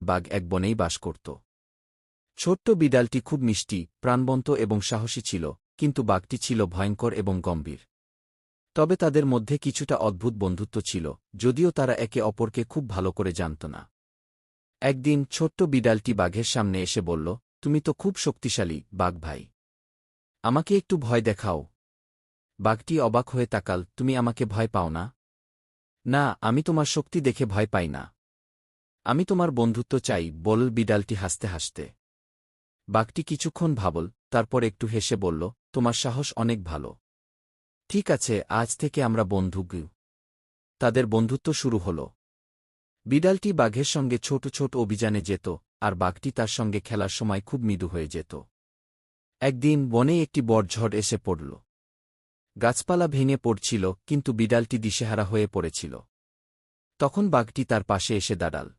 বাঘ এক বনেই বাস করত। ছোট্ট বিড়ালটি খুব মিষ্টি, প্রাণবন্ত এবং সাহসী ছিল, কিন্তু বাঘটি ছিল ভয়ঙ্কর এবং গম্ভীর। তবে তাদের মধ্যে কিছুটা অদ্ভুত বন্ধুত্ব ছিল, যদিও তারা একে অপরকে খুব ভালো করে জানত না। একদিন ছোট্ট বিড়ালটি বাঘের সামনে এসে বলল, তুমি তো খুব শক্তিশালী, বাঘ ভাই। আমাকে একটু ভয় দেখাও। বাঘটি অবাক হয়ে তাকাল, তুমি আমাকে ভয় পাও না? না, আমি তোমার শক্তি দেখে ভয় পাই না। আমি তোমার বন্ধুত্ব চাই, বলল বিড়ালটি হাসতে হাসতে। বাঘটি কিছুক্ষণ ভাবল, তারপর একটু হেসে বলল, তোমার সাহস অনেক ভালো। ঠিক আছে, আজ থেকে আমরা বন্ধু। তাদের বন্ধুত্ব শুরু হল। বিড়ালটি বাঘের সঙ্গে ছোট ছোট অভিযানে যেত, আর বাঘটি তার সঙ্গে খেলার সময় খুব মৃদু হয়ে যেত। একদিন বনে একটি বড় ঝড় এসে পড়ল। গাছপালা ভেঙে পড়ছিল, কিন্তু বিড়ালটি দিশেহারা হয়ে পড়েছিল। তখন বাঘটি তার পাশে এসে দাঁড়াল।